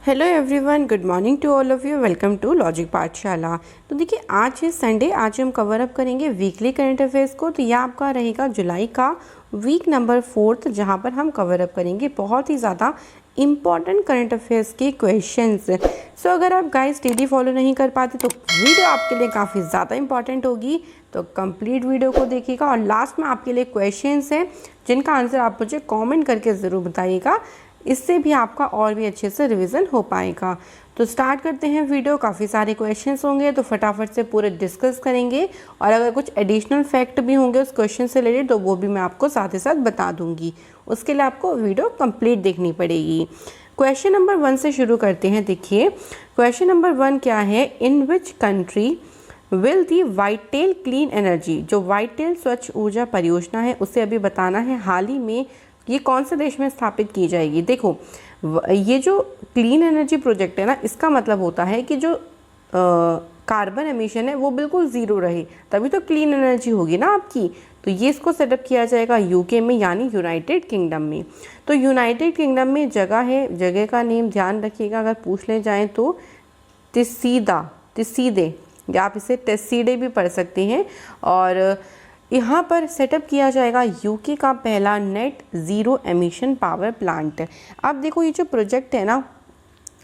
Hello everyone, good morning to all of you. Welcome to Logic Pathshala. तो देखिए, आज है संडे। आज हम कवर अप करेंगे वीकली करंट अफेयर्स को। तो यह आपका रहेगा जुलाई का वीक नंबर 4, जहां पर हम कवर अप करेंगे बहुत ही ज़्यादा इम्पॉर्टेंट करंट अफेयर्स के क्वेश्चंस। सो अगर आप गाइस डेली फॉलो नहीं कर पाते तो वीडियो आपके लिए काफ़ी ज़्यादा इंपॉर्टेंट होगी, तो कंप्लीट वीडियो को देखिएगा। और लास्ट में आपके लिए क्वेश्चंस हैं जिनका आंसर आप मुझे कमेंट करके ज़रूर बताइएगा, इससे भी आपका और भी अच्छे से रिवीजन हो पाएगा। तो स्टार्ट करते हैं वीडियो। काफ़ी सारे क्वेश्चंस होंगे तो फटाफट से पूरे डिस्कस करेंगे, और अगर कुछ एडिशनल फैक्ट भी होंगे उस क्वेश्चन से रिलेटेड तो वो भी मैं आपको साथ ही साथ बता दूंगी। उसके लिए आपको वीडियो कंप्लीट देखनी पड़ेगी। क्वेश्चन नंबर 1 से शुरू करते हैं। देखिए, क्वेश्चन नंबर 1 क्या है, in which country will the white tail clean energy, जो व्हाइट टेल स्वच्छ ऊर्जा परियोजना है उसे अभी बताना है हाल ही में ये कौन से देश में स्थापित की जाएगी। देखो, ये जो क्लीन एनर्जी प्रोजेक्ट है ना, इसका मतलब होता है कि जो कार्बन एमिशन है वो बिल्कुल ज़ीरो रहे, तभी तो क्लीन एनर्जी होगी ना आपकी। तो ये इसको सेटअप किया जाएगा यूके में, यानी यूनाइटेड किंगडम में। तो यूनाइटेड किंगडम में जगह है, जगह का नेम ध्यान रखिएगा, अगर पूछ ले जाएँ तो तिसीदे, या आप इसे टेसीडे भी पढ़ सकते हैं। और यहाँ पर सेटअप किया जाएगा यूके का पहला net zero emission power plant. अब देखो, ये जो प्रोजेक्ट है ना,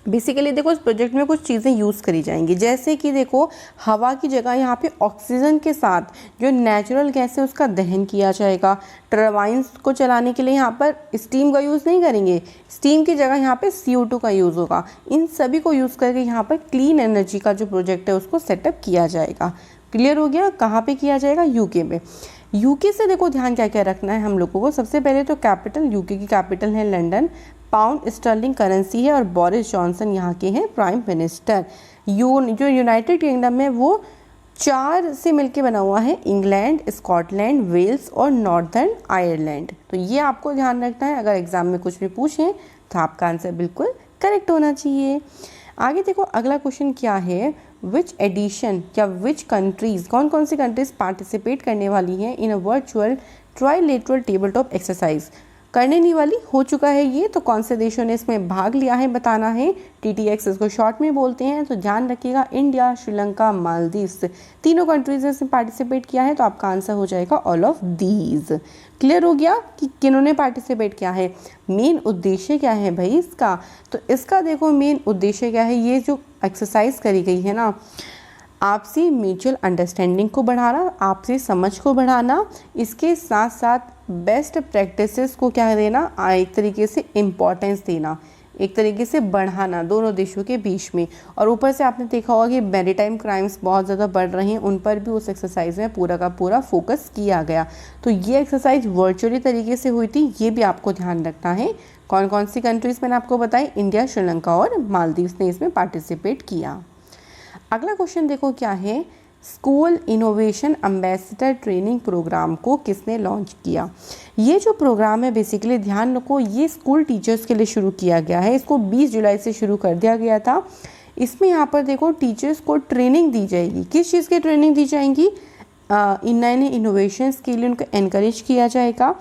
बेसिकली देखो इस प्रोजेक्ट में कुछ चीज़ें यूज़ करी जाएंगी, जैसे कि देखो हवा की जगह यहाँ पे ऑक्सीजन के साथ जो नेचुरल गैस है उसका दहन किया जाएगा। टर्बाइंस को चलाने के लिए यहाँ पर स्टीम का यूज़ नहीं करेंगे, स्टीम की जगह यहाँ पे CO2 का यूज़ होगा। इन सभी को यूज़ करके यहाँ पर क्लीन एनर्जी का जो प्रोजेक्ट है उसको सेटअप किया जाएगा। क्लियर हो गया? कहाँ पे किया जाएगा? यूके में। यूके से देखो ध्यान क्या क्या रखना है हम लोगों को। सबसे पहले तो कैपिटल, यूके की कैपिटल है लंदन, पाउंड स्टर्लिंग करेंसी है, और बोरिस जॉनसन यहाँ के हैं प्राइम मिनिस्टर। जो यूनाइटेड किंगडम है वो 4 से मिलके बना हुआ है, इंग्लैंड, स्कॉटलैंड, वेल्स और नॉर्दर्न आयरलैंड। तो ये आपको ध्यान रखना है, अगर एग्जाम में कुछ भी पूछें तो आपका आंसर बिल्कुल करेक्ट होना चाहिए। आगे देखो, अगला क्वेश्चन क्या है, विच एडिशन या विच कंट्रीज, कौन कौन सी कंट्रीज पार्टिसिपेट करने वाली हैं in a virtual trilateral table top exercise. करने नहीं वाली, हो चुका है ये, तो कौन से देशों ने इसमें भाग लिया है बताना है। TTX इसको शॉर्ट में बोलते हैं। तो ध्यान रखिएगा, इंडिया, श्रीलंका, मालदीव्स, तीनों कंट्रीज ने इसमें पार्टिसिपेट किया है। तो आपका आंसर हो जाएगा ऑल ऑफ दीज। क्लियर हो गया कि किन्होंने पार्टिसिपेट किया है। मेन उद्देश्य क्या है भाई इसका, तो इसका देखो मेन उद्देश्य क्या है, ये जो एक्सरसाइज करी गई है ना, आपसी म्यूचुअल अंडरस्टैंडिंग को बढ़ाना, आपसी समझ को बढ़ाना, इसके साथ साथ बेस्ट प्रैक्टिसेस को क्या देना, एक तरीके से इम्पोर्टेंस देना, एक तरीके से बढ़ाना दोनों देशों के बीच में। और ऊपर से आपने देखा होगा कि मैरीटाइम क्राइम्स बहुत ज़्यादा बढ़ रहे हैं, उन पर भी उस एक्सरसाइज में पूरा का पूरा फोकस किया गया। तो ये एक्सरसाइज वर्चुअली तरीके से हुई थी, ये भी आपको ध्यान रखना है। कौन कौन सी कंट्रीज़ मैंने आपको बताई, इंडिया, श्रीलंका और मालदीव्स ने इसमें पार्टिसिपेट किया। अगला क्वेश्चन देखो क्या है, school innovation ambassador training programme को किसने लॉन्च किया। ये जो प्रोग्राम है बेसिकली ध्यान रखो, ये स्कूल टीचर्स के लिए शुरू किया गया है। इसको 20 जुलाई से शुरू कर दिया गया था। इसमें यहाँ पर देखो टीचर्स को ट्रेनिंग दी जाएगी। किस चीज़ की ट्रेनिंग दी जाएगी, इन नए नए इनोवेशंस के लिए उनको एनकरेज किया जाएगा।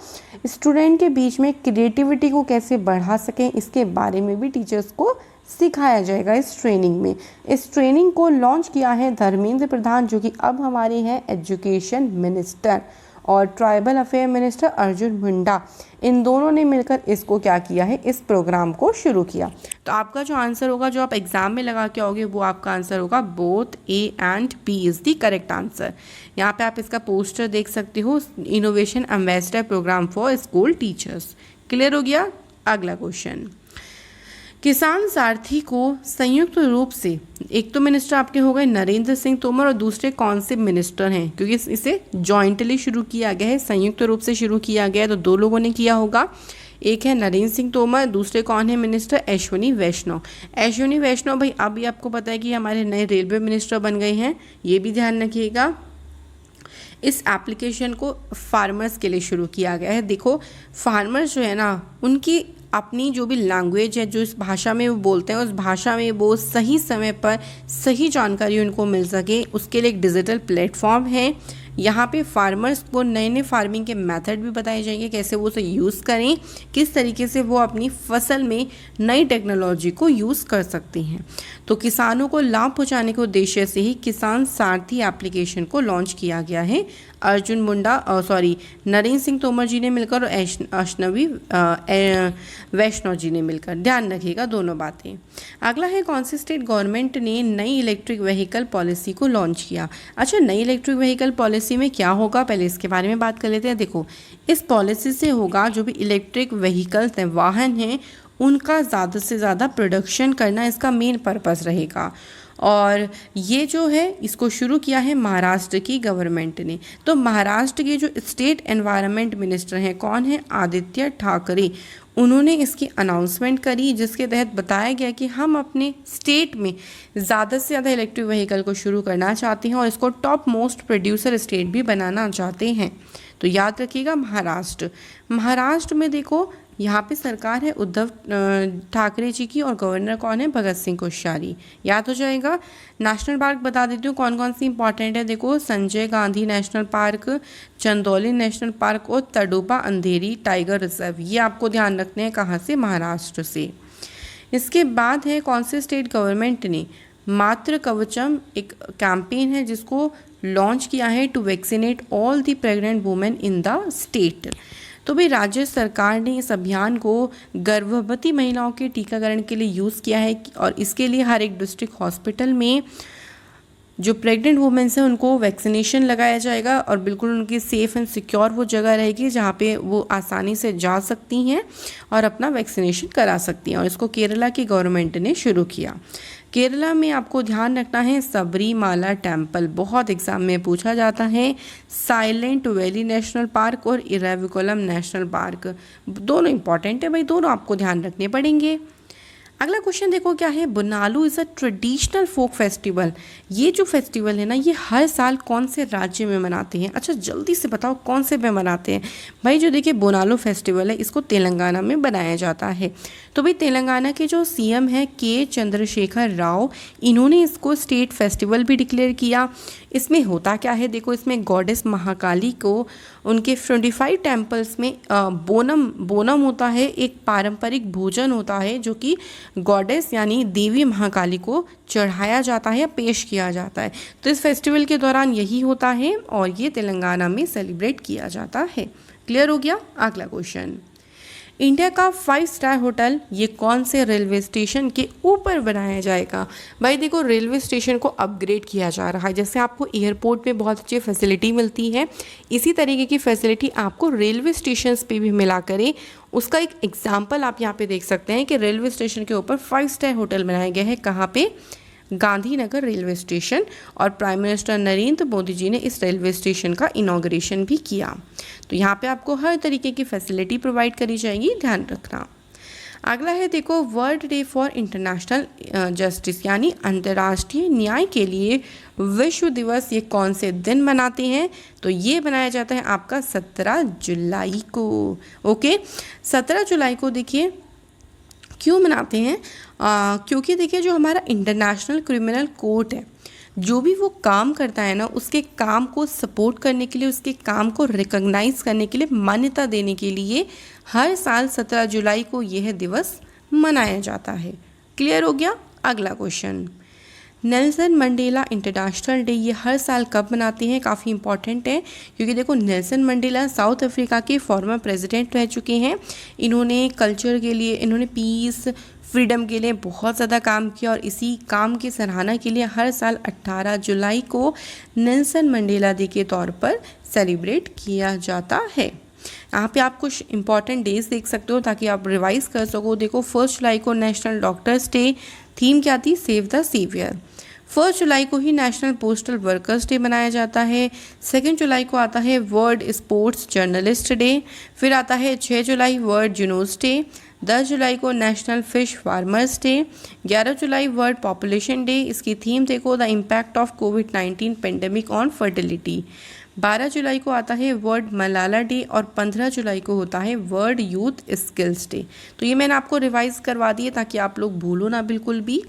स्टूडेंट के बीच में क्रिएटिविटी को कैसे बढ़ा सकें, इसके बारे में भी टीचर्स को सिखाया जाएगा इस ट्रेनिंग में। इस ट्रेनिंग को लॉन्च किया है धर्मेंद्र प्रधान, जो कि अब हमारे हैं एजुकेशन मिनिस्टर, और tribal affair minister Arjun Munda. इन दोनों ने मिलकर इसको क्या किया है, इस प्रोग्राम को शुरू किया। तो आपका जो आंसर होगा, जो आप एग्जाम में लगा के आओगे, वो आपका आंसर होगा both A and B is the correct answer. यहाँ पे आप इसका पोस्टर देख सकते हो, innovation ambassador programme for school teachers. Clear हो गया? अगला क्वेश्चन, किसान सारथी को संयुक्त रूप से, एक तो मिनिस्टर आपके हो गए नरेंद्र सिंह तोमर, और दूसरे कौन से मिनिस्टर हैं, क्योंकि इसे जॉइंटली शुरू किया गया है, संयुक्त रूप से शुरू किया गया है, तो 2 लोगों ने किया होगा। एक है नरेंद्र सिंह तोमर, दूसरे कौन है मिनिस्टर, अश्विनी वैष्णव। अश्विनी वैष्णव भाई अभी आपको पता है कि हमारे नए रेलवे मिनिस्टर बन गए हैं, ये भी ध्यान रखिएगा। इस एप्लीकेशन को फार्मर्स के लिए शुरू किया गया है। देखो फार्मर्स जो है ना, उनकी अपनी जो भी लैंग्वेज है, जो इस भाषा में वो बोलते हैं, उस भाषा में वो सही समय पर सही जानकारी उनको मिल सके, उसके लिए एक डिजिटल प्लेटफॉर्म है। यहाँ पे फार्मर्स को नए नए फार्मिंग के मेथड भी बताए जाएंगे, कैसे वो उसे यूज़ करें, किस तरीके से वो अपनी फसल में नई टेक्नोलॉजी को यूज़ कर सकते हैं। तो किसानों को लाभ पहुँचाने के उद्देश्य से ही किसान सारथी एप्लीकेशन को लॉन्च किया गया है। अर्जुन मुंडा नरेंद्र सिंह तोमर जी ने मिलकर और अश्नवी वैष्णव जी ने मिलकर, ध्यान रखिएगा दोनों बातें। अगला है कौन सी स्टेट गवर्नमेंट ने नई इलेक्ट्रिक व्हीकल पॉलिसी को लॉन्च किया। अच्छा, नई इलेक्ट्रिक व्हीकल पॉलिसी में क्या होगा, पहले इसके बारे में बात कर लेते हैं। देखो, इस पॉलिसी से होगा जो भी इलेक्ट्रिक व्हीकल्स हैं, वाहन हैं, उनका ज़्यादा से ज़्यादा प्रोडक्शन करना इसका मेन पर्पस रहेगा। और ये जो है इसको शुरू किया है महाराष्ट्र की गवर्नमेंट ने। तो महाराष्ट्र के जो स्टेट एनवायरनमेंट मिनिस्टर हैं, कौन है, आदित्य ठाकरे, उन्होंने इसकी अनाउंसमेंट करी, जिसके तहत बताया गया कि हम अपने स्टेट में ज़्यादा से ज़्यादा इलेक्ट्रिक व्हीकल को शुरू करना चाहते हैं और इसको टॉप मोस्ट प्रोड्यूसर स्टेट भी बनाना चाहते हैं। तो याद रखिएगा महाराष्ट्र में देखो, यहाँ पे सरकार है उद्धव ठाकरे जी की और गवर्नर कौन है, भगत सिंह कोश्यारी, याद हो जाएगा। नेशनल पार्क बता देती हूँ कौन कौन सी इंपॉर्टेंट है। देखो, Sanjay Gandhi national park, Chandauli national park और तडुपा अंधेरी टाइगर रिजर्व, ये आपको ध्यान रखने हैं, कहाँ से, महाराष्ट्र से। इसके बाद है कौन से स्टेट गवर्नमेंट ने मातृ कवचम, एक कैंपेन है जिसको लॉन्च किया है to vaccinate all the pregnant women in the state. तो भाई राज्य सरकार ने इस अभियान को गर्भवती महिलाओं के टीकाकरण के लिए यूज़ किया है और इसके लिए हर एक डिस्ट्रिक्ट हॉस्पिटल में जो प्रेग्नेंट वुमेन्स हैं उनको वैक्सीनेशन लगाया जाएगा और बिल्कुल उनकी सेफ़ एंड सिक्योर वो जगह रहेगी जहाँ पे वो आसानी से जा सकती हैं और अपना वैक्सीनेशन करा सकती हैं। और इसको केरला की गवर्नमेंट ने शुरू किया। केरला में आपको ध्यान रखना है सबरीमाला टेम्पल, बहुत एग्जाम में पूछा जाता है। साइलेंट वैली नेशनल पार्क और इराविकुलम नेशनल पार्क, दोनों इंपॉर्टेंट है भाई, दोनों आपको ध्यान रखने पड़ेंगे। अगला क्वेश्चन देखो क्या है, Bonalu is a traditional folk festival. ये जो फेस्टिवल है ना, ये हर साल कौन से राज्य में मनाते हैं। अच्छा, जल्दी से बताओ कौन से में मनाते हैं भाई। जो देखिए बोनालू फेस्टिवल है, इसको तेलंगाना में बनाया जाता है। तो भाई तेलंगाना के जो सीएम है के चंद्रशेखर राव, इन्होंने इसको स्टेट फेस्टिवल भी डिक्लेयर किया। इसमें होता क्या है, देखो इसमें गॉडेस महाकाली को उनके 25 टेम्पल्स में बोनम होता है, एक पारंपरिक भोजन होता है जो कि गॉडेस यानी देवी महाकाली को चढ़ाया जाता है या पेश किया जाता है। तो इस फेस्टिवल के दौरान यही होता है और ये तेलंगाना में सेलिब्रेट किया जाता है। क्लियर हो गया। अगला क्वेश्चन, इंडिया का 5 स्टार होटल ये कौन से रेलवे स्टेशन के ऊपर बनाया जाएगा। भाई देखो, रेलवे स्टेशन को अपग्रेड किया जा रहा है। जैसे आपको एयरपोर्ट पे बहुत अच्छी फैसिलिटी मिलती है, इसी तरीके की फैसिलिटी आपको रेलवे स्टेशन पे भी मिला करे। उसका एक एग्जाम्पल आप यहाँ पे देख सकते हैं कि रेलवे स्टेशन के ऊपर 5 स्टार होटल बनाया गया है। कहाँ पे, गांधीनगर रेलवे स्टेशन। और प्राइम मिनिस्टर नरेंद्र मोदी जी ने इस रेलवे स्टेशन का इनॉग्रेशन भी किया। तो यहाँ पे आपको हर तरीके की फैसिलिटी प्रोवाइड करी जाएगी, ध्यान रखना। अगला है देखो, world day for international justice यानी अंतर्राष्ट्रीय न्याय के लिए विश्व दिवस, ये कौन से दिन मनाते हैं। तो ये बनाया जाता है आपका 17 जुलाई को। ओके, 17 जुलाई को देखिए क्यों मनाते हैं, क्योंकि देखिए जो हमारा इंटरनेशनल क्रिमिनल कोर्ट है, जो भी वो काम करता है ना, उसके काम को सपोर्ट करने के लिए, उसके काम को रिकॉग्नाइज करने के लिए, मान्यता देने के लिए हर साल 17 जुलाई को यह दिवस मनाया जाता है। क्लियर हो गया। अगला question, Nelson Mandela international day ये हर साल कब मनाते हैं, काफ़ी इंपॉर्टेंट है क्योंकि देखो नेल्सन मंडेला साउथ अफ्रीका के फॉर्मर प्रेसिडेंट रह चुके हैं। इन्होंने कल्चर के लिए, इन्होंने पीस फ्रीडम के लिए बहुत ज़्यादा काम किया और इसी काम की सराहना के लिए हर साल 18 जुलाई को नेल्सन मंडेला डे के तौर पर सेलिब्रेट किया जाता है। यहाँ पे आप कुछ इंपॉर्टेंट डेज देख सकते हो ताकि आप रिवाइज कर सको। देखो 1 जुलाई को नेशनल डॉक्टर्स डे, थीम क्या थी, सेव द सेवियर। 1 जुलाई को ही नेशनल पोस्टल वर्कर्स डे मनाया जाता है। 2 जुलाई को आता है वर्ल्ड स्पोर्ट्स जर्नलिस्ट डे। फिर आता है 6 जुलाई वर्ल्ड जूनोस डे। 10 जुलाई को नेशनल फिश फार्मर्स डे। 11 जुलाई वर्ल्ड पॉपुलेशन डे। इसकी थीम देखो, the impact of covid pandemic on fertility. 12 जुलाई को आता है वर्ल्ड मलाला डे और 15 जुलाई को होता है वर्ल्ड यूथ स्किल्स डे। तो ये मैंने आपको रिवाइज करवा दिए ताकि आप लोग भूलो ना बिल्कुल भी।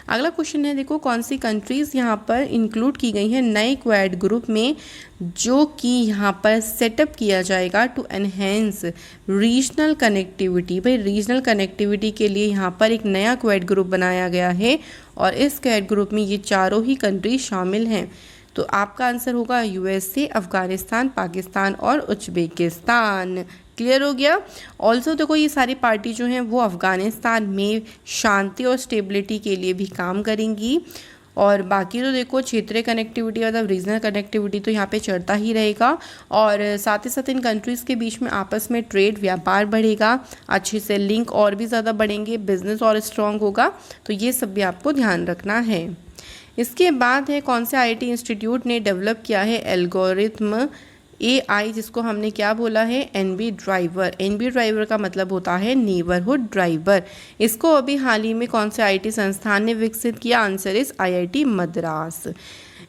अगला क्वेश्चन है, देखो कौन सी कंट्रीज़ यहाँ पर इंक्लूड की गई हैं नए क्वाड ग्रुप में, जो कि यहाँ पर सेटअप किया जाएगा टू एनहेंस रीजनल कनेक्टिविटी। भाई रीजनल कनेक्टिविटी के लिए यहाँ पर एक नया क्वाड ग्रुप बनाया गया है और इस क्वाड ग्रुप में ये चारों ही कंट्री शामिल हैं। तो आपका आंसर होगा यूएसए, अफगानिस्तान, पाकिस्तान और उज्बेकिस्तान। क्लियर हो गया। ऑल्सो देखो ये सारी पार्टी जो हैं वो अफगानिस्तान में शांति और स्टेबिलिटी के लिए भी काम करेंगी, और बाकी तो देखो क्षेत्रीय कनेक्टिविटी मतलब रीजनल कनेक्टिविटी तो यहाँ पे चढ़ता ही रहेगा, और साथ ही साथ इन कंट्रीज़ के बीच में आपस में ट्रेड व्यापार बढ़ेगा, अच्छे से लिंक और भी ज़्यादा बढ़ेंगे, बिजनेस और स्ट्रॉन्ग होगा। तो ये सब भी आपको ध्यान रखना है। इसके बाद है कौन से आईआईटी इंस्टीट्यूट ने डेवलप किया है एल्गोरिथम AI, जिसको हमने क्या बोला है NB ड्राइवर। NB ड्राइवर का मतलब होता है नेबरहुड ड्राइवर। इसको अभी हाल ही में कौन से आईआईटी संस्थान ने विकसित किया? Answer is IIT Madras.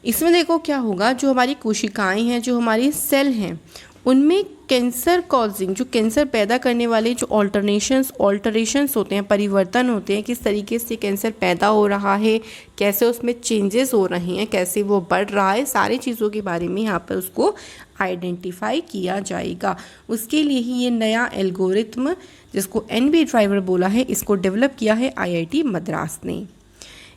इसमें देखो क्या होगा, जो हमारी कोशिकाएं हैं, जो हमारी सेल हैं, उनमें कैंसर कॉजिंग, जो कैंसर पैदा करने वाले जो ऑल्टरेशंस होते हैं, परिवर्तन होते हैं, किस तरीके से कैंसर पैदा हो रहा है, कैसे उसमें चेंजेस हो रहे हैं, कैसे वो बढ़ रहा है, सारी चीज़ों के बारे में यहाँ पर उसको आइडेंटिफाई किया जाएगा। उसके लिए ही ये नया एल्गोरिथम, जिसको NB ड्राइवर बोला है, इसको डेवलप किया है IIT मद्रास ने।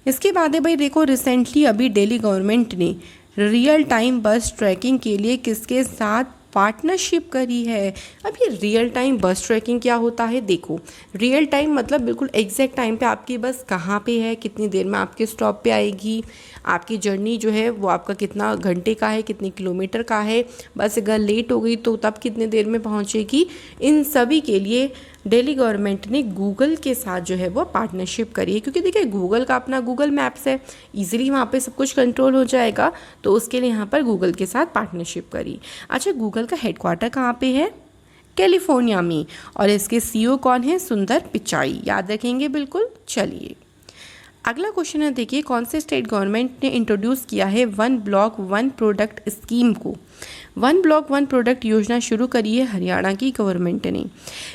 इसके बाद है भाई देखो, रिसेंटली अभी दिल्ली गवर्नमेंट ने रियल टाइम बस ट्रैकिंग के लिए किसके साथ पार्टनरशिप करी है। अब ये रियल टाइम बस ट्रैकिंग क्या होता है? देखो रियल टाइम मतलब बिल्कुल एग्जैक्ट टाइम पे आपकी बस कहाँ पे है, कितनी देर में आपके स्टॉप पे आएगी, आपकी जर्नी जो है वो आपका कितना घंटे का है, कितने किलोमीटर का है, बस अगर लेट हो गई तो तब कितने देर में पहुँचेगी। इन सभी के लिए दिल्ली गवर्नमेंट ने गूगल के साथ जो है वो पार्टनरशिप करी है, क्योंकि देखिए गूगल का अपना गूगल मैप्स है, इजीली वहाँ पे सब कुछ कंट्रोल हो जाएगा, तो उसके लिए यहाँ पर गूगल के साथ पार्टनरशिप करी। अच्छा, गूगल का हेडक्वार्टर कहाँ पे है? कैलिफोर्निया में, और इसके CEO कौन है? सुंदर पिचाई। याद रखेंगे बिल्कुल। चलिए अगला क्वेश्चन है, देखिए कौन से स्टेट गवर्नमेंट ने इंट्रोड्यूस किया है 1 ब्लॉक 1 प्रोडक्ट स्कीम को। 1 ब्लॉक 1 प्रोडक्ट योजना शुरू करी है हरियाणा की गवर्नमेंट ने।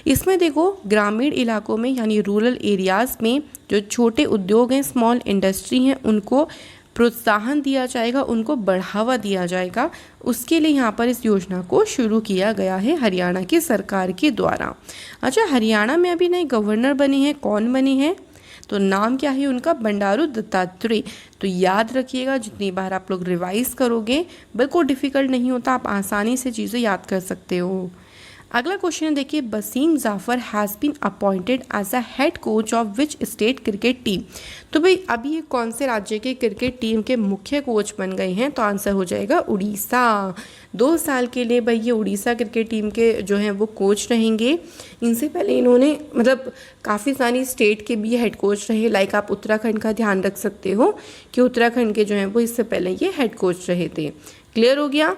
इसमें देखो ग्रामीण इलाकों में यानी रूरल एरियाज़ में जो छोटे उद्योग हैं, स्मॉल इंडस्ट्री हैं, उनको प्रोत्साहन दिया जाएगा, उनको बढ़ावा दिया जाएगा। उसके लिए यहाँ पर इस योजना को शुरू किया गया है हरियाणा की सरकार के द्वारा। अच्छा, हरियाणा में अभी नए गवर्नर बने हैं, कौन बने हैं? तो नाम क्या है उनका? बंडारू दत्तात्रेय। तो याद रखिएगा, जितनी बार आप लोग रिवाइज करोगे बिल्कुल डिफिकल्ट नहीं होता, आप आसानी से चीज़ें याद कर सकते हो। अगला क्वेश्चन देखिए, Wasim Jaffer has been appointed as a head coach of which state cricket team. तो भाई अभी ये कौन से राज्य के क्रिकेट टीम के मुख्य कोच बन गए हैं? तो आंसर हो जाएगा उड़ीसा। 2 साल के लिए भाई ये उड़ीसा क्रिकेट टीम के जो हैं वो कोच रहेंगे। इनसे पहले इन्होंने मतलब काफ़ी सारी स्टेट के भी हेड कोच रहे, लाइक आप उत्तराखंड का ध्यान रख सकते हो कि उत्तराखंड के जो हैं वो इससे पहले ये हेड कोच रहे थे। क्लियर हो गया।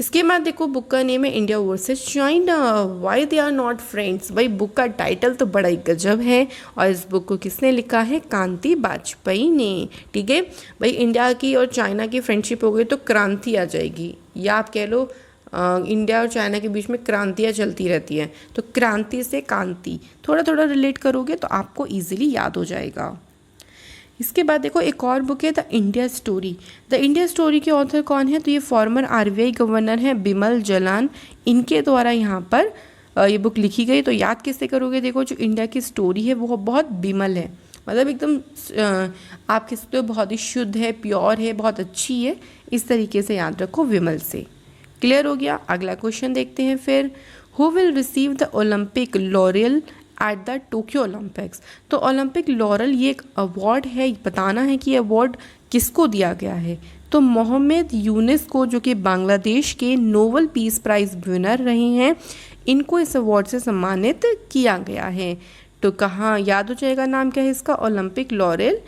इसके बाद देखो बुक का नेम है India versus China, why they are not friends. भाई बुक का टाइटल तो बड़ा ही गजब है, और इस बुक को किसने लिखा है? कांति बाजपेयी ने। ठीक है भाई, इंडिया की और चाइना की फ्रेंडशिप हो गई तो क्रांति आ जाएगी, या आप कह लो इंडिया और चाइना के बीच में क्रांतियाँ चलती रहती हैं, तो क्रांति से कांति थोड़ा थोड़ा रिलेट करोगे तो आपको ईजिली याद हो जाएगा। इसके बाद देखो एक और बुक है the India story. The India story के ऑथर कौन है? तो ये फॉर्मर RBI गवर्नर हैं बिमल जलान, इनके द्वारा यहाँ पर ये बुक लिखी गई। तो याद किससे करोगे? देखो जो इंडिया की स्टोरी है वो बहुत बिमल है, मतलब एकदम आप कह सकते हो बहुत ही शुद्ध है, प्योर है, बहुत अच्छी है, इस तरीके से याद रखो विमल से। क्लियर हो गया। अगला क्वेश्चन देखते हैं फिर, who will receive the Olympic L'Oréal at the Tokyo Olympics. तो ओलंपिक लॉरल ये एक अवार्ड है, बताना है कि अवार्ड किसको दिया गया है। तो मोहम्मद यूनिस को, जो कि बांग्लादेश के नोबेल पीस प्राइज़ विनर रहे हैं, इनको इस अवार्ड से सम्मानित किया गया है। तो कहाँ याद हो जाएगा नाम क्या है इसका? ओलंपिक लॉरेल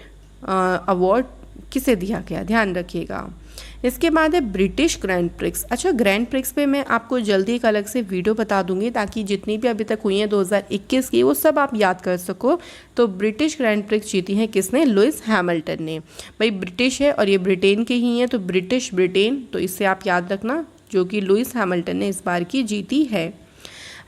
अवार्ड किसे दिया गया, ध्यान रखिएगा। इसके बाद है ब्रिटिश ग्रैंड प्रिक्स। अच्छा, ग्रैंड प्रिक्स पे मैं आपको जल्दी एक अलग से वीडियो बता दूंगी, ताकि जितनी भी अभी तक हुई हैं 2021 की वो सब आप याद कर सको। तो ब्रिटिश ग्रैंड प्रिक्स जीती हैं किसने? लुइस हैमिल्टन ने। भाई ब्रिटिश है और ये ब्रिटेन के ही हैं, तो ब्रिटिश ब्रिटेन, तो इससे आप याद रखना जो कि लुइस हैमिल्टन ने इस बार की जीती है।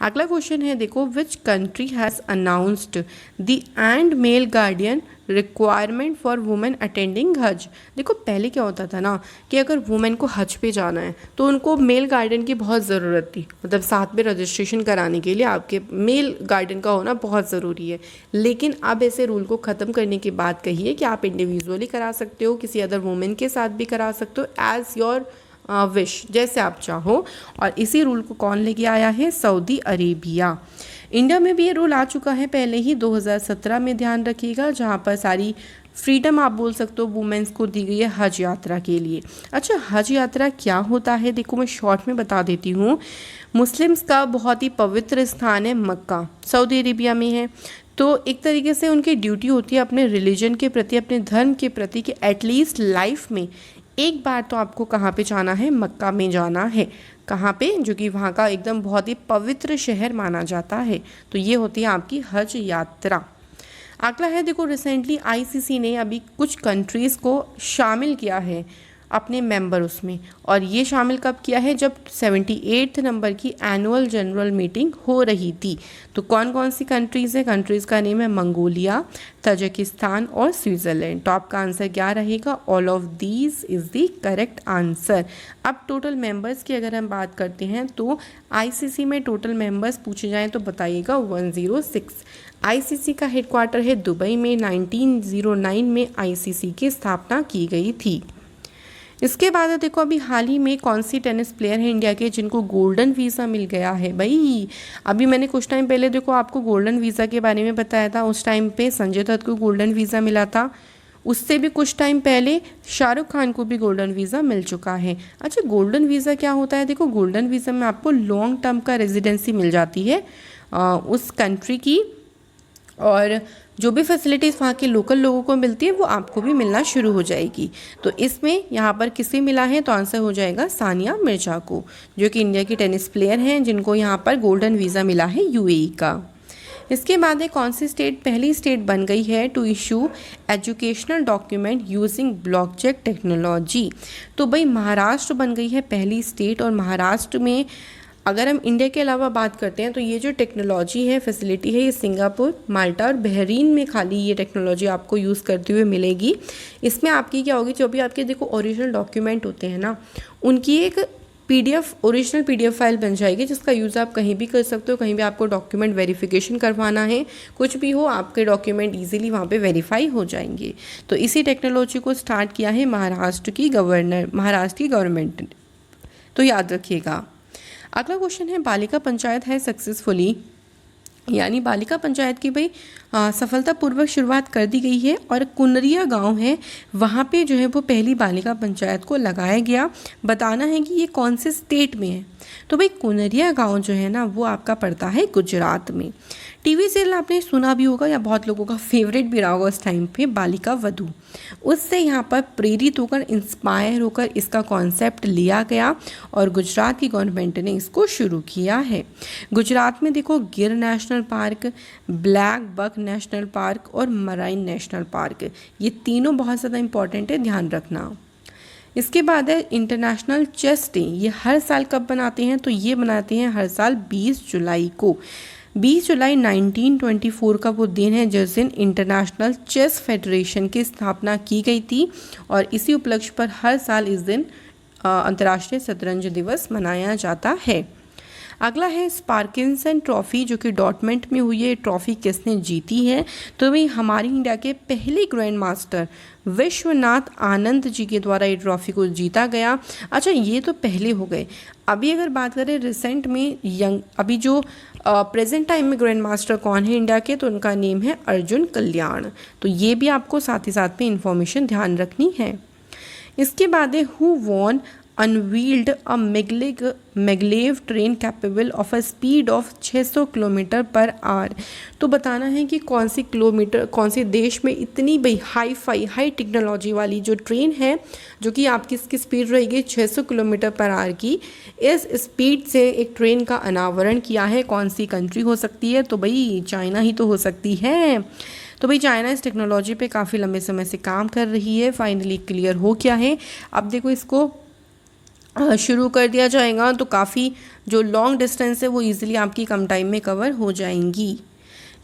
अगला क्वेश्चन है देखो, which country has announced the end male guardian requirement for women attending Hajj. देखो पहले क्या होता था ना कि अगर वुमेन को हज पे जाना है तो उनको मेल गार्डियन की बहुत ज़रूरत थी, मतलब साथ में रजिस्ट्रेशन कराने के लिए आपके मेल गार्डियन का होना बहुत ज़रूरी है। लेकिन अब ऐसे रूल को ख़त्म करने की बात कही है कि आप इंडिविजुअली करा सकते हो, किसी अदर वुमेन के साथ भी करा सकते हो, एज़ योर विश, जैसे आप चाहो। और इसी रूल को कौन लेके आया है? Saudi Arabia. इंडिया में भी ये रूल आ चुका है पहले ही 2017 में, ध्यान रखिएगा, जहाँ पर सारी फ्रीडम आप बोल सकते हो वुमेन्स को दी गई है हज यात्रा के लिए। अच्छा, हज यात्रा क्या होता है? देखो मैं शॉर्ट में बता देती हूँ। मुस्लिम्स का बहुत ही पवित्र स्थान है मक्का, सऊदी अरेबिया में है। तो एक तरीके से उनकी ड्यूटी होती है अपने रिलीजन के प्रति, अपने धर्म के प्रति, कि एटलीस्ट लाइफ में एक बार तो आपको कहाँ पे जाना है? मक्का में जाना है। कहाँ पे? जो कि वहाँ का एकदम बहुत ही पवित्र शहर माना जाता है। तो ये होती है आपकी हज यात्रा। अगला है देखो, रिसेंटली आईसीसी ने अभी कुछ कंट्रीज़ को शामिल किया है अपने मेंबर उसमें, और ये शामिल कब किया है? जब 78 नंबर की एनुअल जनरल मीटिंग हो रही थी। तो कौन कौन सी कंट्रीज़ है? कंट्रीज़ का नेम है मंगोलिया, तजाकिस्तान और स्विट्ज़रलैंड। तो आपका आंसर क्या रहेगा? All of these is the correct answer. अब टोटल मेंबर्स की अगर हम बात करते हैं तो आईसीसी में टोटल मेंबर्स पूछे जाएँ तो बताइएगा 106। आईसीसी का हेडक्वार्टर है दुबई में। 1909 में आईसीसी की स्थापना की गई थी। इसके बाद देखो अभी हाल ही में कौन सी टेनिस प्लेयर है इंडिया के जिनको गोल्डन वीज़ा मिल गया है? भाई अभी मैंने कुछ टाइम पहले देखो आपको गोल्डन वीज़ा के बारे में बताया था। उस टाइम पे संजय दत्त को गोल्डन वीज़ा मिला था। उससे भी कुछ टाइम पहले शाहरुख खान को भी गोल्डन वीज़ा मिल चुका है। अच्छा, गोल्डन वीज़ा क्या होता है? देखो गोल्डन वीज़ा में आपको लॉन्ग टर्म का रेजिडेंसी मिल जाती है उस कंट्री की, और जो भी फैसिलिटीज़ वहाँ के लोकल लोगों को मिलती है वो आपको भी मिलना शुरू हो जाएगी। तो इसमें यहाँ पर किसे मिला है? तो आंसर हो जाएगा सानिया मिर्जा को, जो कि इंडिया की टेनिस प्लेयर हैं जिनको यहाँ पर गोल्डन वीज़ा मिला है यूएई का। इसके बाद कौन सी स्टेट पहली स्टेट बन गई है to issue educational document using blockchain technology? तो भाई महाराष्ट्र बन गई है पहली स्टेट। और महाराष्ट्र में अगर हम इंडिया के अलावा बात करते हैं तो ये जो टेक्नोलॉजी है, फैसिलिटी है, ये सिंगापुर, माल्टा और बहरीन में खाली ये टेक्नोलॉजी आपको यूज़ करते हुए मिलेगी। इसमें आपकी क्या होगी? जो भी आपके देखो ओरिजिनल डॉक्यूमेंट होते हैं ना, उनकी एक पीडीएफ, ओरिजिनल पीडीएफ फाइल बन जाएगी जिसका यूज़ आप कहीं भी कर सकते हो। कहीं भी आपको डॉक्यूमेंट वेरिफिकेशन करवाना है, कुछ भी हो, आपके डॉक्यूमेंट ईजिली वहाँ पे वेरीफाई हो जाएंगे। तो इसी टेक्नोलॉजी को स्टार्ट किया है महाराष्ट्र की गवर्नमेंट ने, तो याद रखिएगा। अगला क्वेश्चन है, बालिका पंचायत है सक्सेसफुली, यानी बालिका पंचायत की भाई सफलतापूर्वक शुरुआत कर दी गई है। और कुनरिया गांव है, वहाँ पे जो है वो पहली बालिका पंचायत को लगाया गया। बताना है कि ये कौन से स्टेट में है? तो भाई कुनरिया गांव जो है ना वो आपका पड़ता है गुजरात में। टीवी सीरियल आपने सुना भी होगा या बहुत लोगों का फेवरेट भी रहा होगा उस टाइम पे, बालिका वधू। उससे यहाँ पर प्रेरित होकर, इंस्पायर होकर इसका कॉन्सेप्ट लिया गया और गुजरात की गवर्नमेंट ने इसको शुरू किया है। गुजरात में देखो Gir national park, black buck national park और मराइन नेशनल पार्क, ये तीनों बहुत ज़्यादा इंपॉर्टेंट है, ध्यान रखना। इसके बाद है इंटरनेशनल चेस डे। ये हर साल कब बनाते हैं? तो ये बनाते हैं हर साल 20 जुलाई को। 20 जुलाई 1924 का वो दिन है जिस दिन इंटरनेशनल चेस फेडरेशन की स्थापना की गई थी, और इसी उपलक्ष्य पर हर साल इस दिन अंतर्राष्ट्रीय शतरंज दिवस मनाया जाता है। अगला है स्पार्किंसन ट्रॉफी, जो कि डॉर्टमंड में हुई है। ट्रॉफी किसने जीती है? तो भाई हमारी इंडिया के पहले ग्रैंड मास्टर विश्वनाथ आनंद जी के द्वारा ये ट्रॉफी को जीता गया। अच्छा, ये तो पहले हो गए। अभी अगर बात करें रिसेंट में अभी जो प्रेजेंट टाइम में ग्रैंड मास्टर कौन है इंडिया के, तो उनका नेम है अर्जुन कल्याण। तो ये भी आपको साथ ही साथ में इंफॉर्मेशन ध्यान रखनी है। इसके बाद है who won unveiled a maglev train capable of a speed of 600 kilometre per hour. तो बताना है कि कौन सी देश में इतनी हाई टेक्नोलॉजी वाली जो ट्रेन है, जो कि आपकी इसकी स्पीड रहेगी 600 किलोमीटर पर आवर की, इस स्पीड से एक ट्रेन का अनावरण किया है। कौन सी कंट्री हो सकती है? तो भाई चाइना ही तो हो सकती है। तो भाई चाइना इस टेक्नोलॉजी पे काफ़ी लंबे समय से काम कर रही है। फाइनली क्लियर हो क्या है? अब देखो इसको शुरू कर दिया जाएगा तो काफ़ी जो लॉन्ग डिस्टेंस है वो इजीली आपकी कम टाइम में कवर हो जाएंगी।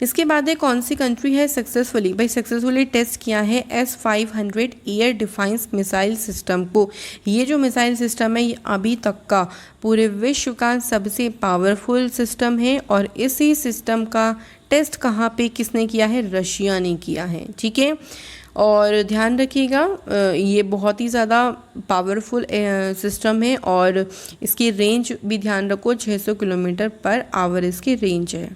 इसके बाद है कौन सी कंट्री है सक्सेसफुली टेस्ट किया है S-500 air defence missile system को। ये जो मिसाइल सिस्टम है ये अभी तक का पूरे विश्व का सबसे पावरफुल सिस्टम है और इसी सिस्टम का टेस्ट कहाँ पे किसने किया है? रशिया ने किया है। ठीक है, और ध्यान रखिएगा ये बहुत ही ज़्यादा पावरफुल सिस्टम है और इसकी रेंज भी ध्यान रखो 600 किलोमीटर पर आवर इसकी रेंज है।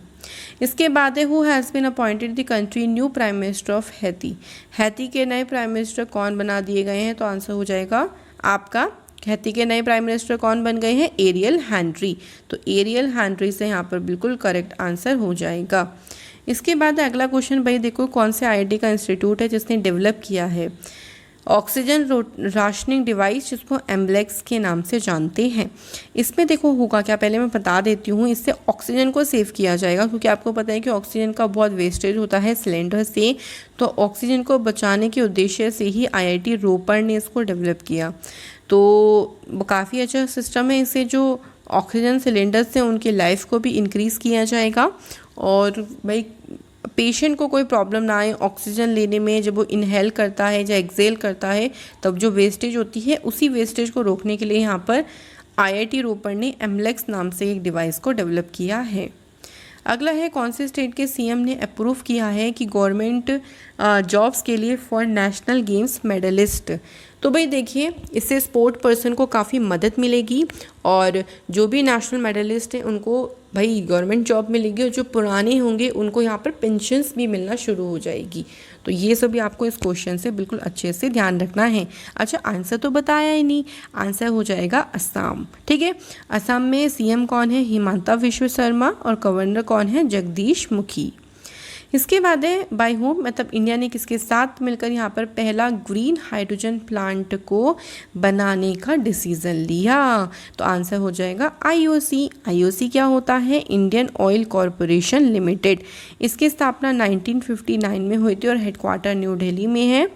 इसके बाद है who has been appointed the country new prime minister of Haiti. Haiti के नए प्राइम मिनिस्टर कौन बना दिए गए हैं? तो आंसर हो जाएगा आपका हैती के नए प्राइम मिनिस्टर कौन बन गए हैं? Aerial Henry. तो एरियल हेनरी से यहाँ पर बिल्कुल करेक्ट आंसर हो जाएगा। इसके बाद अगला क्वेश्चन भाई देखो कौन से IIT का इंस्टीट्यूट है जिसने डेवलप किया है ऑक्सीजन राशनिंग डिवाइस जिसको एम्बलेक्स के नाम से जानते हैं। इसमें देखो होगा क्या, पहले मैं बता देती हूँ। इससे ऑक्सीजन को सेव किया जाएगा क्योंकि आपको पता है कि ऑक्सीजन का बहुत वेस्टेज होता है सिलेंडर से, तो ऑक्सीजन को बचाने के उद्देश्य से ही IIT रोपड़ ने इसको डेवलप किया। तो काफ़ी अच्छा सिस्टम है। इससे जो ऑक्सीजन सिलेंडर्स हैं उनकी लाइफ को भी इंक्रीज़ किया जाएगा और भाई पेशेंट को कोई प्रॉब्लम ना आए ऑक्सीजन लेने में। जब वो इनहेल करता है या एक्सेल करता है तब जो वेस्टेज होती है उसी वेस्टेज को रोकने के लिए यहाँ पर IIT रोपड़ ने एम्बलेक्स नाम से एक डिवाइस को डेवलप किया है। अगला है कौन से स्टेट के CM ने अप्रूव किया है कि गवर्नमेंट जॉब्स के लिए फॉर नेशनल गेम्स मेडलिस्ट। तो भाई देखिए इससे स्पोर्ट पर्सन को काफ़ी मदद मिलेगी और जो भी नेशनल मेडलिस्ट हैं उनको भाई गवर्नमेंट जॉब मिलेगी और जो पुराने होंगे उनको यहाँ पर पेंशन्स भी मिलना शुरू हो जाएगी। तो ये सब भी आपको इस क्वेश्चन से बिल्कुल अच्छे से ध्यान रखना है। अच्छा आंसर तो बताया ही नहीं, आंसर हो जाएगा असम। ठीक है, असम में CM कौन है? हिमंता विश्व शर्मा और गवर्नर कौन है? जगदीश मुखी। इसके बाद है बाय होम मतलब इंडिया ने किसके साथ मिलकर यहाँ पर पहला ग्रीन हाइड्रोजन प्लांट को बनाने का डिसीजन लिया? तो आंसर हो जाएगा IOC क्या होता है? Indian oil corporation limited. इसकी स्थापना 1959 में हुई थी और हेडक्वार्टर न्यू दिल्ली में है।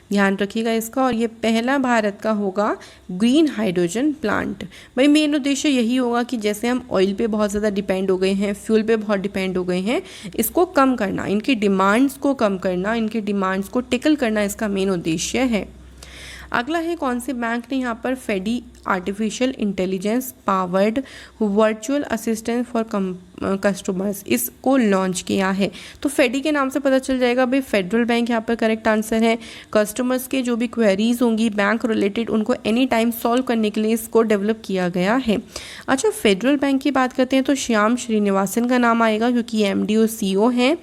ध्यान रखिएगा इसका। और ये पहला भारत का होगा ग्रीन हाइड्रोजन प्लांट। भाई मेन उद्देश्य यही होगा कि जैसे हम ऑयल पे बहुत ज़्यादा डिपेंड हो गए हैं, फ्यूल पे बहुत डिपेंड हो गए हैं, इसको कम करना, इनकी डिमांड्स को कम करना, इनकी डिमांड्स को टिकल करना इसका मेन उद्देश्य है। अगला है कौन से बैंक ने यहाँ पर फेडी artificial intelligence powered virtual assistant for customers इसको लॉन्च किया है? तो फेडी के नाम से पता चल जाएगा भाई फेडरल बैंक यहाँ पर करेक्ट आंसर है। कस्टमर्स के जो भी क्वेरीज होंगी बैंक रिलेटेड उनको एनी टाइम सॉल्व करने के लिए इसको डेवलप किया गया है। अच्छा फेडरल बैंक की बात करते हैं तो श्याम श्रीनिवासन का नाम आएगा क्योंकि MD और CEO हैं।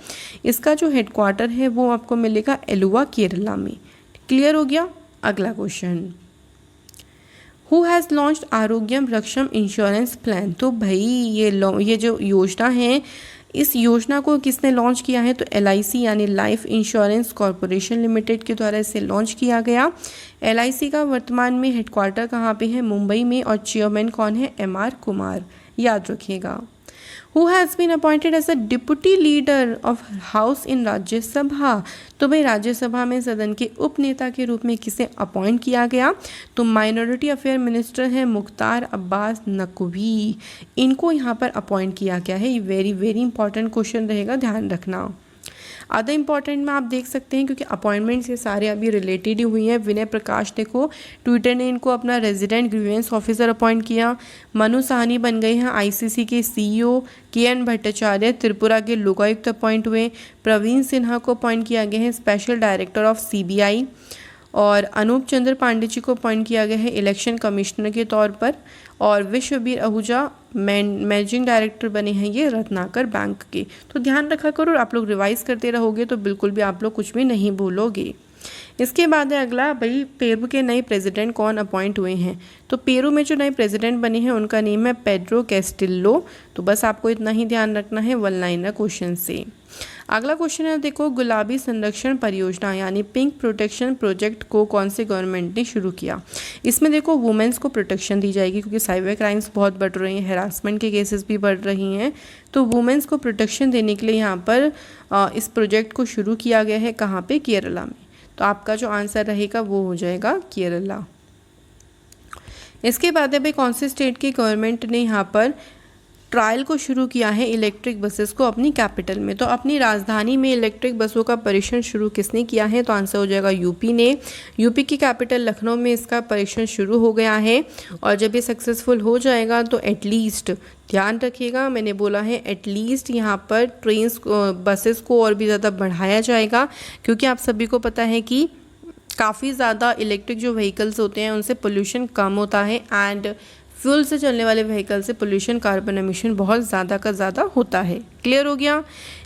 इसका जो हेडक्वार्टर है वो आपको मिलेगा एलुवा केरला में। क्लियर हो गया? अगला question, who has launched Arogyam Raksham insurance plan? तो भाई ये जो योजना है इस योजना को किसने लॉन्च किया है? तो LIC यानी लाइफ इंश्योरेंस कॉरपोरेशन लिमिटेड के द्वारा इसे लॉन्च किया गया। LIC का वर्तमान में हेडक्वार्टर कहाँ पे है? मुंबई में। और चेयरमैन कौन है? MR कुमार। याद रखिएगा। Who has been appointed as a deputy leader of house in Rajya Sabha? तो भाई राज्यसभा में सदन के उप नेता के रूप में किसे अपॉइंट किया गया? तो माइनॉरिटी अफेयर मिनिस्टर है मुख्तार अब्बास नकवी। इनको यहाँ पर अपॉइंट किया गया है। ये वेरी वेरी इंपॉर्टेंट क्वेश्चन रहेगा, ध्यान रखना। अदर इंपॉर्टेंट में आप देख सकते हैं क्योंकि अपॉइंटमेंट्स ये सारे अभी रिलेटेड ही हुई हैं। विनय प्रकाश देखो ट्विटर ने इनको अपना रेजिडेंट ग्रीवेंस ऑफिसर अपॉइंट किया। मनु साहनी बन गए हैं ICC के CEO। KN भट्टाचार्य त्रिपुरा के लोकायुक्त अपॉइंट हुए। प्रवीण सिन्हा को अपॉइंट किया गया है स्पेशल डायरेक्टर ऑफ CBI। और अनूप चंद्र पांडे जी को अपॉइंट किया गया है इलेक्शन कमिश्नर के तौर पर। और विश्ववीर आहूजा मैनेजिंग डायरेक्टर बने हैं ये रत्नाकर बैंक के। तो ध्यान रखा करो और आप लोग रिवाइज करते रहोगे तो बिल्कुल भी आप लोग कुछ भी नहीं भूलोगे। इसके बाद है अगला भाई पेरू के नए प्रेसिडेंट कौन अपॉइंट हुए हैं? तो पेरू में जो नए प्रेसिडेंट बने हैं उनका नेम है पेड्रो कैस्टिल्लो। तो बस आपको इतना ही ध्यान रखना है वन लाइनर क्वेश्चन से। अगला क्वेश्चन है देखो गुलाबी संरक्षण परियोजना यानी पिंक प्रोटेक्शन प्रोजेक्ट को कौन से गवर्नमेंट ने शुरू किया? इसमें देखो वुमेन्स को प्रोटेक्शन दी जाएगी क्योंकि साइबर क्राइम्स बहुत बढ़ रही हैं, हैरासमेंट के केसेस भी बढ़ रही हैं। तो वुमेन्स को प्रोटेक्शन देने के लिए यहाँ पर इस प्रोजेक्ट को शुरू किया गया है। कहाँ पे? केरला में। तो आपका जो आंसर रहेगा वो हो जाएगा केरला। इसके बाद है भाई कौन से स्टेट की गवर्नमेंट ने यहाँ पर ट्रायल को शुरू किया है इलेक्ट्रिक बसेस को अपनी कैपिटल में। तो अपनी राजधानी में इलेक्ट्रिक बसों का परीक्षण शुरू किसने किया है? तो आंसर हो जाएगा यूपी ने। यूपी की कैपिटल लखनऊ में इसका परीक्षण शुरू हो गया है और जब ये सक्सेसफुल हो जाएगा तो एटलीस्ट, ध्यान रखिएगा मैंने बोला है एटलीस्ट, यहाँ पर ट्रेन्स बसेस को और भी ज़्यादा बढ़ाया जाएगा, क्योंकि आप सभी को पता है कि काफ़ी ज़्यादा इलेक्ट्रिक जो व्हीकल्स होते हैं उनसे पोल्यूशन कम होता है एंड फ्यूल से चलने वाले व्हीकल से पोल्यूशन, कार्बन एमिशन बहुत ज़्यादा का ज़्यादा होता है। क्लियर हो गया।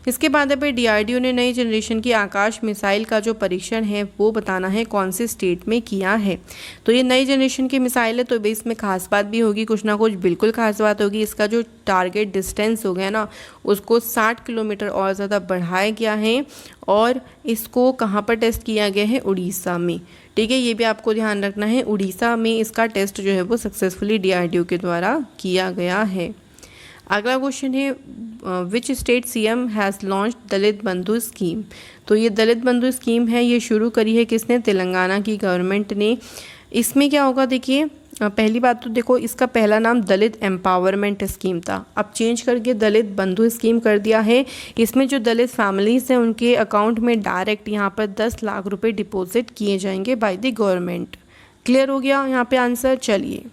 इसके बाद है डीआरडीओ ने नई जनरेशन की आकाश मिसाइल का जो परीक्षण है वो बताना है कौन से स्टेट में किया है। तो ये नई जनरेशन की मिसाइल है, तो भाई इसमें खास बात भी होगी, कुछ ना कुछ बिल्कुल खास बात होगी। इसका जो टारगेट डिस्टेंस हो गया ना उसको 60 किलोमीटर और ज़्यादा बढ़ाया गया है और इसको कहाँ पर टेस्ट किया गया है? उड़ीसा में। ठीक है, ये भी आपको ध्यान रखना है, उड़ीसा में इसका टेस्ट जो है वो सक्सेसफुली डीआरडीओ के द्वारा किया गया है। अगला क्वेश्चन है which state CM has launch Dalit Bandhu scheme. तो ये दलित बंधु स्कीम है, ये शुरू करी है किसने? तेलंगाना की गवर्नमेंट ने। इसमें क्या होगा देखिए, पहली बात तो देखो इसका पहला नाम दलित एम्पावरमेंट स्कीम था, अब चेंज करके दलित बंधु स्कीम कर दिया है। इसमें जो दलित फैमिलीज़ हैं उनके अकाउंट में डायरेक्ट यहाँ पर 10 लाख रुपए डिपॉजिट किए जाएंगे बाय द गवर्नमेंट। क्लियर हो गया यहाँ पे आंसर। चलिए,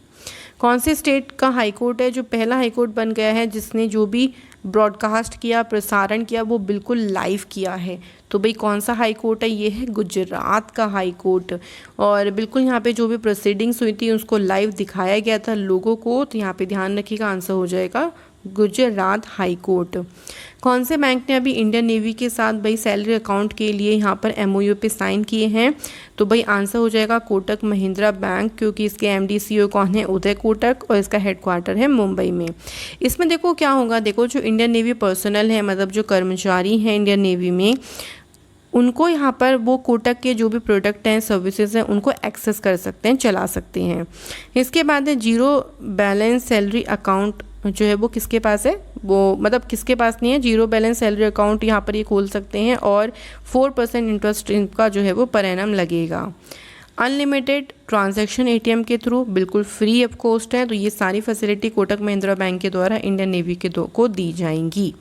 कौन से स्टेट का हाईकोर्ट है जो पहला हाईकोर्ट बन गया है जिसने जो भी ब्रॉडकास्ट किया, प्रसारण किया, वो बिल्कुल लाइव किया है? तो भाई कौन सा हाई कोर्ट है? ये है गुजरात का हाई कोर्ट। और बिल्कुल यहाँ पे जो भी प्रोसीडिंग्स हुई थी उसको लाइव दिखाया गया था लोगों को। तो यहाँ पे ध्यान रखिएगा, आंसर हो जाएगा गुजरात हाई कोर्ट। कौन से बैंक ने अभी इंडियन नेवी के साथ भाई सैलरी अकाउंट के लिए यहाँ पर एमओयू पे साइन किए हैं? तो भाई आंसर हो जाएगा कोटक महिंद्रा बैंक, क्योंकि इसके एमडी सीईओ कौन है? उदय कोटक, और इसका हेडक्वार्टर है मुंबई में। इसमें देखो क्या होगा, देखो जो इंडियन नेवी पर्सनल है, मतलब जो कर्मचारी हैं इंडियन नेवी में, उनको यहाँ पर वो कोटक के जो भी प्रोडक्ट हैं, सर्विसेज हैं, उनको एक्सेस कर सकते हैं, चला सकते हैं। इसके बाद है जीरो बैलेंस सैलरी अकाउंट जो है वो किसके पास है? वो मतलब किसके पास नहीं है? जीरो बैलेंस सैलरी अकाउंट यहाँ पर ये खोल सकते हैं और 4% इंटरेस्ट इनका जो है वो पर एनम लगेगा। अनलिमिटेड ट्रांजैक्शन एटीएम के थ्रू बिल्कुल फ्री ऑफ कॉस्ट है। तो ये सारी फैसिलिटी कोटक महिंद्रा बैंक के द्वारा इंडियन नेवी के को दी जाएंगी।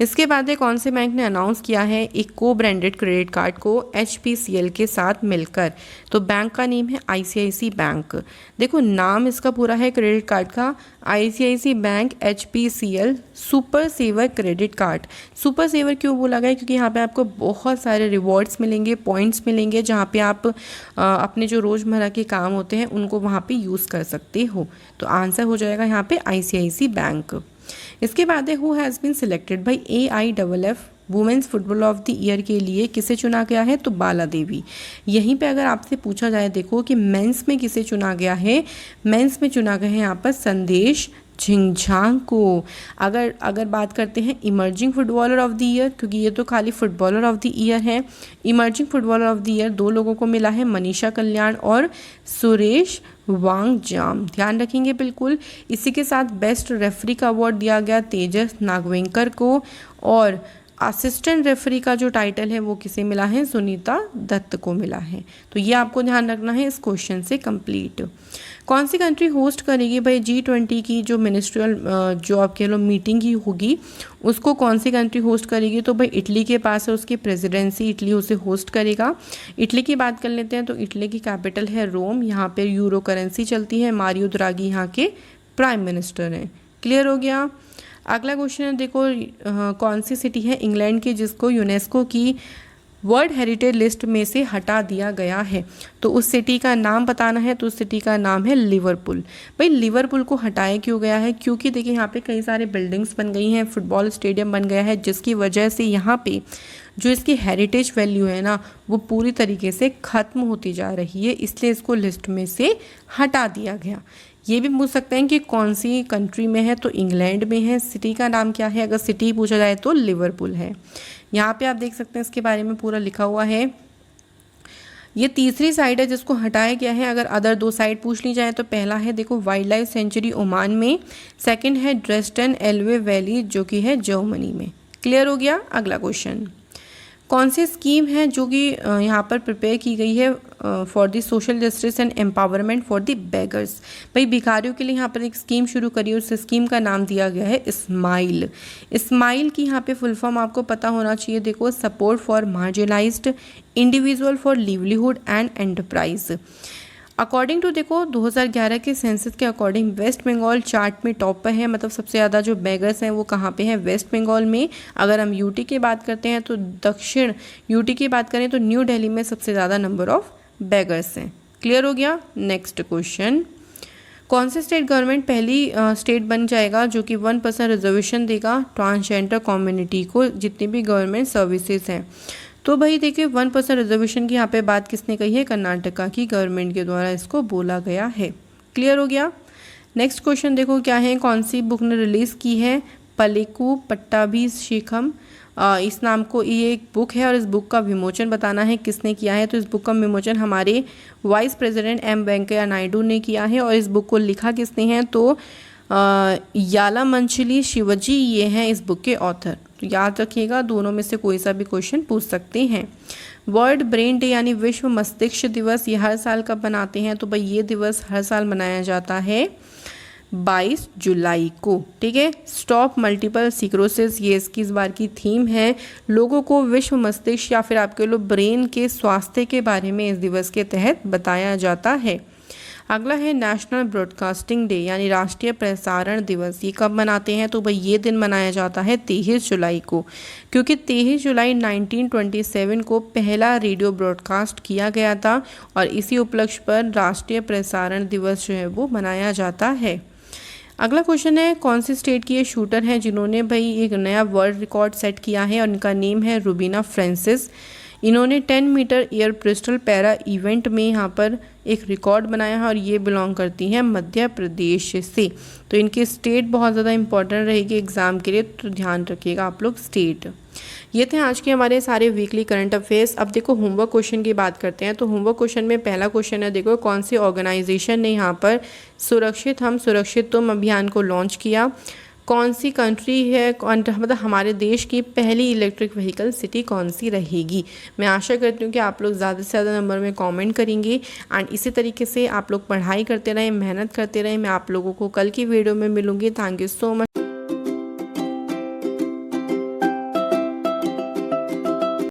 इसके बाद कौन से बैंक ने अनाउंस किया है एक को ब्रांडेड क्रेडिट कार्ड को HPCL के साथ मिलकर? तो बैंक का नेम है ICICI बैंक। देखो नाम इसका पूरा है क्रेडिट कार्ड का, ICICI bank HPCL super saver credit card. Super saver क्यों बोला गया? क्योंकि यहाँ पे आपको बहुत सारे रिवॉर्ड्स मिलेंगे, पॉइंट्स मिलेंगे, जहाँ पे आप अपने जो रोज़मर्रा के काम होते हैं उनको वहाँ पे यूज़ कर सकते हो। तो आंसर हो जाएगा यहाँ पे ICICI बैंक। इसके बाद है who has been selected by AIFF women's football of the year के लिए किसे चुना गया है? तो बाला देवी। यहीं पे अगर आपसे पूछा जाए देखो कि मेंस में किसे चुना गया है? मेंस में चुना गया है यहाँ पर संदेश झिंझांग को। अगर बात करते हैं emerging footballer of the year, क्योंकि ये तो खाली फुटबॉलर ऑफ द ईयर है, emerging footballer of the year 2 लोगों को मिला है, मनीषा कल्याण और सुरेश वांगजाम। ध्यान रखेंगे बिल्कुल। इसी के साथ बेस्ट रेफरी का अवार्ड दिया गया तेजस नागवेंकर को, और असिस्टेंट रेफरी का जो टाइटल है वो किसे मिला है? सुनीता दत्त को मिला है। तो ये आपको ध्यान रखना है इस क्वेश्चन से कंप्लीट। कौन सी कंट्री होस्ट करेगी भाई G20 की जो मिनिस्ट्रियल जो आप कह लो मीटिंग ही होगी, उसको कौन सी कंट्री होस्ट करेगी? तो भाई इटली के पास है उसकी प्रेसिडेंसी, इटली उसे होस्ट करेगा। इटली की बात कर लेते हैं तो इटली की कैपिटल है रोम, यहाँ पर यूरो करेंसी चलती है, मारियो द्रागी यहाँ के प्राइम मिनिस्टर हैं। क्लियर हो गया। अगला क्वेश्चन है देखो कौन सी सिटी है इंग्लैंड की जिसको यूनेस्को की वर्ल्ड हेरिटेज लिस्ट में से हटा दिया गया है? तो उस सिटी का नाम बताना है। तो उस सिटी का नाम है लिवरपूल। भाई लिवरपूल को हटाया क्यों गया है? क्योंकि देखिए यहाँ पे कई सारे बिल्डिंग्स बन गई हैं, फुटबॉल स्टेडियम बन गया है, जिसकी वजह से यहाँ पे जो इसकी हेरिटेज वैल्यू है ना वो पूरी तरीके से ख़त्म होती जा रही है, इसलिए इसको लिस्ट में से हटा दिया गया। ये भी पूछ सकते हैं कि कौन सी कंट्री में है? तो इंग्लैंड में है। सिटी का नाम क्या है? अगर सिटी पूछा जाए तो लिवरपूल है। यहाँ पे आप देख सकते हैं इसके बारे में पूरा लिखा हुआ है। ये तीसरी साइट है जिसको हटाया गया है। अगर अदर 2 साइट पूछ ली जाए तो पहला है देखो वाइल्ड लाइफ सेंचुरी ओमान में, सेकंड है ड्रेस्टन एल्वे वैली जो कि है जर्मनी में। क्लियर हो गया। अगला क्वेश्चन, कौन सी स्कीम है जो कि यहाँ पर प्रिपेयर की गई है for the social justice and empowerment for the beggars. भाई भिखारियों के लिए यहाँ पर एक स्कीम शुरू करी है, उस स्कीम का नाम दिया गया है स्माइल। स्माइल की यहाँ पे फुल फॉर्म आपको पता होना चाहिए, देखो support for marginalised individual for livelihood and enterprise. According to देखो 2011 के सेंसस के अकॉर्डिंग वेस्ट बंगाल चार्ट में टॉप पर है, मतलब सबसे ज़्यादा जो बेगर्स हैं वो कहाँ पे हैं, वेस्ट बंगाल में। अगर हम यूटी की बात करते हैं तो दक्षिण यूटी की बात करें तो न्यू दिल्ली में सबसे ज़्यादा नंबर ऑफ बेगर्स हैं। क्लियर हो गया। नेक्स्ट क्वेश्चन, कौन से स्टेट गवर्नमेंट पहली स्टेट बन जाएगा जो कि 1% रिजर्वेशन देगा ट्रांसजेंडर कम्युनिटी को जितनी भी गवर्नमेंट सर्विसेज हैं। तो भाई देखिए 1% रिजर्वेशन की यहाँ पे बात किसने कही है, कर्नाटका की गवर्नमेंट के द्वारा इसको बोला गया है। क्लियर हो गया। नेक्स्ट क्वेश्चन देखो क्या है, कौन सी बुक ने रिलीज़ की है, पलेकू पट्टाभिषेकम, इस नाम को, ये एक बुक है और इस बुक का विमोचन बताना है किसने किया है। तो इस बुक का विमोचन हमारे vice president M Venkaiah Naidu ने किया है और इस बुक को लिखा किसने है, तो यालामंचली शिवाजी ये हैं इस बुक के ऑथर। तो याद रखिएगा, दोनों में से कोई सा भी क्वेश्चन पूछ सकते हैं। वर्ल्ड ब्रेन डे यानी विश्व मस्तिष्क दिवस ये हर साल कब मनाते हैं, तो भाई ये दिवस हर साल मनाया जाता है 22 जुलाई को। ठीक है। स्टॉप मल्टीपल स्क्लेरोसिस ये इसकी इस बार की थीम है। लोगों को विश्व मस्तिष्क या फिर आपके लोग ब्रेन के स्वास्थ्य के बारे में इस दिवस के तहत बताया जाता है। अगला है नेशनल ब्रॉडकास्टिंग डे यानी राष्ट्रीय प्रसारण दिवस। ये कब मनाते हैं, तो भाई ये दिन मनाया जाता है 23 जुलाई को, क्योंकि 23 जुलाई 1927 को पहला रेडियो ब्रॉडकास्ट किया गया था और इसी उपलक्ष्य पर राष्ट्रीय प्रसारण दिवस जो है वो मनाया जाता है। अगला क्वेश्चन है, कौन सी स्टेट की ये शूटर हैं जिन्होंने भाई एक नया वर्ल्ड रिकॉर्ड सेट किया है और इनका नेम है रुबीना फ्रांसिस। इन्होंने 10 metre air pistol para event में यहाँ पर एक रिकॉर्ड बनाया है और ये बिलोंग करती हैं मध्य प्रदेश से। तो इनकी स्टेट बहुत ज़्यादा इंपॉर्टेंट रहेगी एग्ज़ाम के लिए, तो ध्यान रखिएगा आप लोग स्टेट। ये थे आज के हमारे सारे वीकली करंट अफेयर्स। अब देखो होमवर्क क्वेश्चन की बात करते हैं। तो होमवर्क क्वेश्चन में पहला क्वेश्चन है, देखो कौन सी ऑर्गेनाइजेशन ने यहाँ पर सुरक्षित हम सुरक्षित तुम अभियान को लॉन्च किया, कौन सी कंट्री है, मतलब हमारे देश की पहली इलेक्ट्रिक व्हीकल सिटी कौन सी रहेगी। मैं आशा करती हूँ कि आप लोग ज़्यादा से ज़्यादा नंबर में कमेंट करेंगे एंड इसी तरीके से आप लोग पढ़ाई करते रहें, मेहनत करते रहें। मैं आप लोगों को कल की वीडियो में मिलूँगी। Thank you so much.